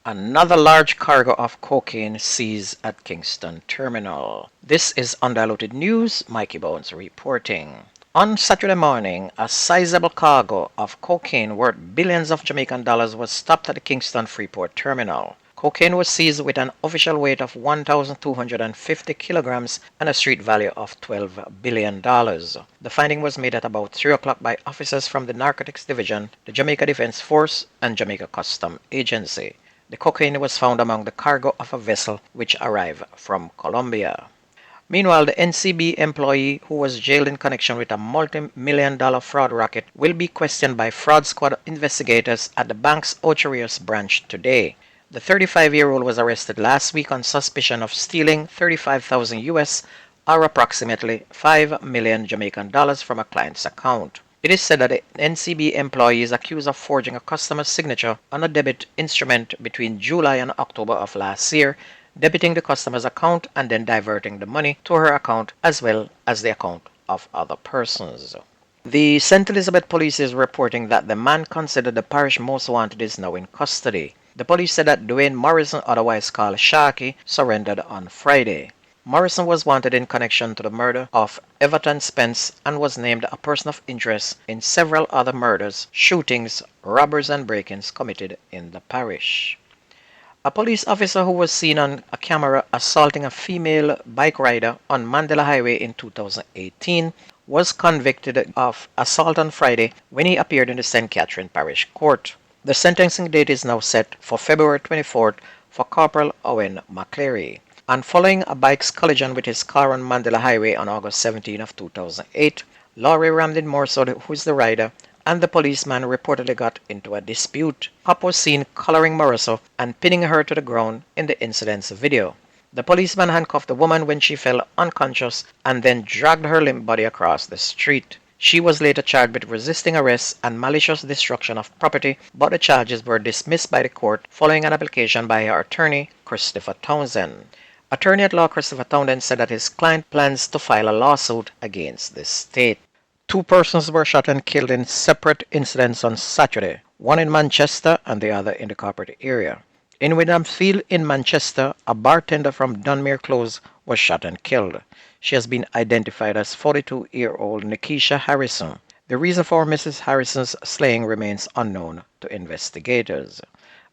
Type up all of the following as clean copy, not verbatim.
Another large cargo of cocaine seized at Kingston Terminal. This is Undiluted News. Mikey Bones reporting. On Saturday morning, a sizable cargo of cocaine worth billions of Jamaican dollars was stopped at the Kingston Freeport Terminal. Cocaine was seized with an official weight of 1,250 kilograms and a street value of $12 billion. The finding was made at about 3 o'clock by officers from the Narcotics Division, the Jamaica Defense Force, and Jamaica Custom Agency. The cocaine was found among the cargo of a vessel which arrived from Colombia. Meanwhile, the NCB employee who was jailed in connection with a multi-million-dollar fraud racket will be questioned by fraud squad investigators at the bank's Ocho Rios branch today. The 35-year-old was arrested last week on suspicion of stealing 35,000 US or approximately 5 million Jamaican dollars from a client's account. It is said that the NCB employee is accused of forging a customer's signature on a debit instrument between July and October of last year, debiting the customer's account and then diverting the money to her account as well as the account of other persons. The St. Elizabeth police is reporting that the man considered the parish most wanted is now in custody. The police said that Dwayne Morrison, otherwise called Sharky, surrendered on Friday. Morrison was wanted in connection to the murder of Everton Spence and was named a person of interest in several other murders, shootings, robberies and break-ins committed in the parish. A police officer who was seen on a camera assaulting a female bike rider on Mandela Highway in 2018 was convicted of assault on Friday when he appeared in the St. Catherine Parish Court. The sentencing date is now set for February 24th for Corporal Owen McCleary. And following a bike's collision with his car on Mandela Highway on August 17 of 2008, Laurie Ramdin Morsod, who is the rider, and the policeman reportedly got into a dispute. Cop was seen collaring Morsod and pinning her to the ground in the incident's video. The policeman handcuffed the woman when she fell unconscious and then dragged her limp body across the street. She was later charged with resisting arrest and malicious destruction of property, but the charges were dismissed by the court following an application by her attorney, Christopher Townsend. Attorney-at-law Christopher Townsend said that his client plans to file a lawsuit against the state. Two persons were shot and killed in separate incidents on Saturday, one in Manchester and the other in the corporate area. In Widhamfield in Manchester, a bartender from Dunmere Close was shot and killed. She has been identified as 42-year-old Nikisha Harrison. The reason for Mrs. Harrison's slaying remains unknown to investigators.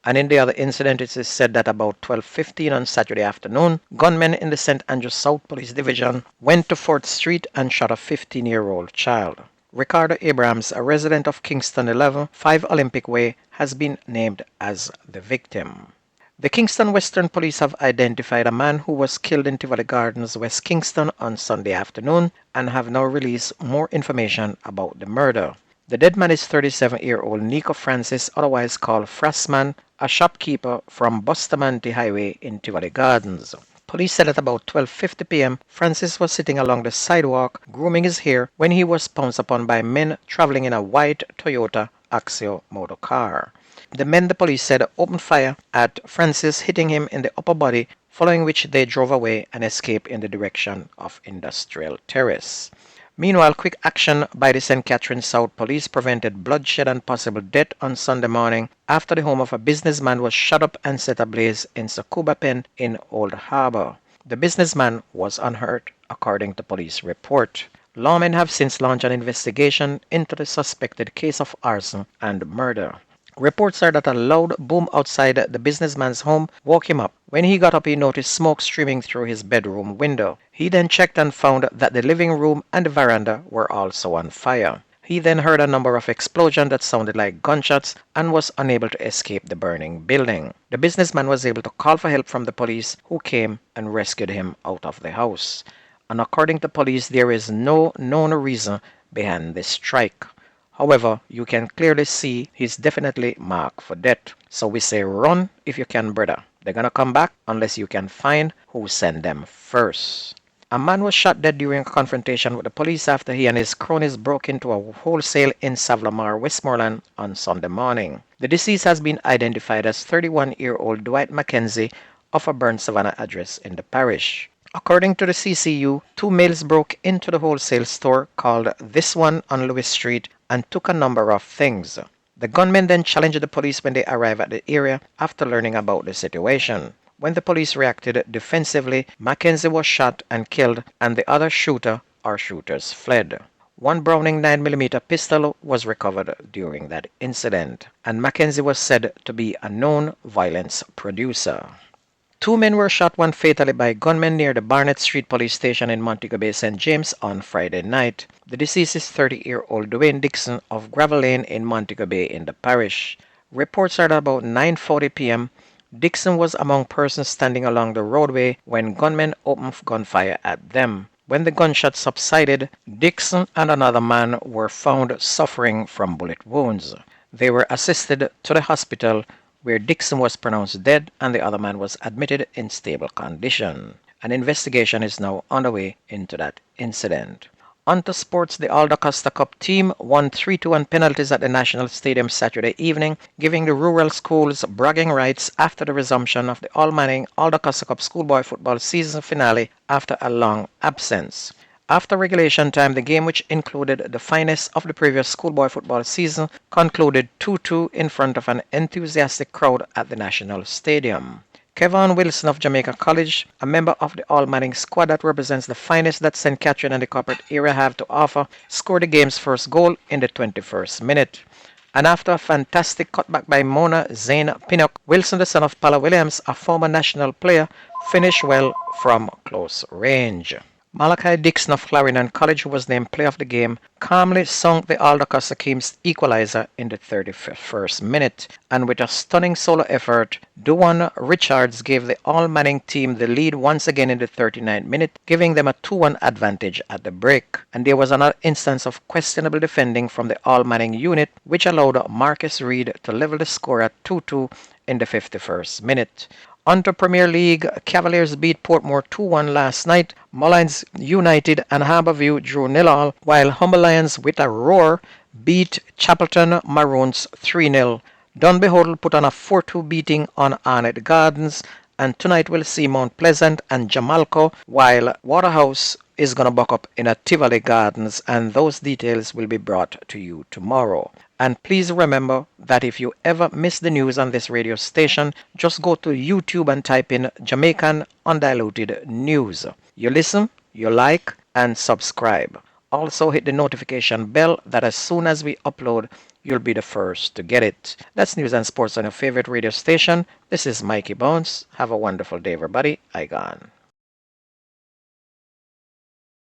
And in the other incident, it is said that about 12:15 on Saturday afternoon, gunmen in the St. Andrews South Police Division went to 4th Street and shot a 15-year-old child. Ricardo Abrams, a resident of Kingston 11, 5 Olympic Way, has been named as the victim. The Kingston Western Police have identified a man who was killed in Tivoli Gardens, West Kingston on Sunday afternoon and have now released more information about the murder. The dead man is 37-year-old Nico Francis, otherwise called Frasman, a shopkeeper from Bustamante Highway in Tivoli Gardens. Police said at about 12:50 p.m. Francis was sitting along the sidewalk grooming his hair when he was pounced upon by men traveling in a white Toyota Axio motor car. The men, the police said, opened fire at Francis, hitting him in the upper body, following which they drove away and escaped in the direction of Industrial Terrace. Meanwhile, quick action by the St. Catherine South Police prevented bloodshed and possible death on Sunday morning after the home of a businessman was shot up and set ablaze in Sakuba Pen in Old Harbor. The businessman was unhurt, according to police report. Lawmen have since launched an investigation into the suspected case of arson and murder. Reports are that a loud boom outside the businessman's home woke him up. When he got up, he noticed smoke streaming through his bedroom window. He then checked and found that the living room and the veranda were also on fire. He then heard a number of explosions that sounded like gunshots and was unable to escape the burning building. The businessman was able to call for help from the police, who came and rescued him out of the house. And according to police, there is no known reason behind this strike. However, you can clearly see he's definitely marked for death. So we say run if you can, brother. They're gonna come back unless you can find who sent them first. A man was shot dead during a confrontation with the police after he and his cronies broke into a wholesale in Savlamar, Westmoreland on Sunday morning. The deceased has been identified as 31-year-old Dwight Mackenzie of a Burn Savannah address in the parish. According to the CCU, 2 males broke into the wholesale store called This One on Lewis Street and took a number of things. The gunmen then challenged the police when they arrived at the area after learning about the situation. When the police reacted defensively, Mackenzie was shot and killed, and the other shooter or shooters fled. One Browning 9mm pistol was recovered during that incident, and Mackenzie was said to be a known violence producer. Two men were shot, one fatally by gunmen near the Barnett Street police station in Montego Bay, St. James on Friday night. The deceased is 30-year-old Dwayne Dixon of Gravel Lane in Montego Bay in the parish. Reports are that about 9:40 p.m. Dixon was among persons standing along the roadway when gunmen opened gunfire at them. When the gunshots subsided, Dixon and another man were found suffering from bullet wounds. They were assisted to the hospital where Dixon was pronounced dead and the other man was admitted in stable condition. An investigation is now underway into that incident. On to sports, the Alda Costa Cup team won 3-2 on penalties at the National Stadium Saturday evening, giving the rural schools bragging rights after the resumption of the All-Manning Alda Costa Cup schoolboy football season finale after a long absence. After regulation time, the game, which included the finest of the previous schoolboy football season, concluded 2-2 in front of an enthusiastic crowd at the National Stadium. Kevon Wilson of Jamaica College, a member of the All-Manning squad that represents the finest that St. Catherine and the corporate area have to offer, scored the game's first goal in the 21st minute. And after a fantastic cutback by Mona Zane Pinnock, Wilson, the son of Paula Williams, a former national player, finished well from close range. Malachi Dixon of Clarendon College, who was named player of the game, calmly sunk the Alda Costa Kings equalizer in the 31st minute, and with a stunning solo effort, Duwan Richards gave the All-Manning team the lead once again in the 39th minute, giving them a 2-1 advantage at the break. And there was another instance of questionable defending from the All-Manning unit, which allowed Marcus Reed to level the score at 2-2 in the 51st minute. On to Premier League, Cavaliers beat Portmore 2-1 last night. Mullins United and Harbourview drew 0-0, while Humber Lions with a roar beat Chapelton Maroons 3-0. Dunby Hoddle put on a 4-2 beating on Arnett Gardens, and tonight we'll see Mount Pleasant and Jamalco, while Waterhouse is going to buck up in a Tivoli Gardens, and those details will be brought to you tomorrow. And please remember that if you ever miss the news on this radio station, just go to YouTube and type in Jamaican Undiluted News. You listen, you like, and subscribe. Also hit the notification bell that as soon as we upload, you'll be the first to get it. That's news and sports on your favorite radio station. This is Mikey Bones. Have a wonderful day, everybody. I gone.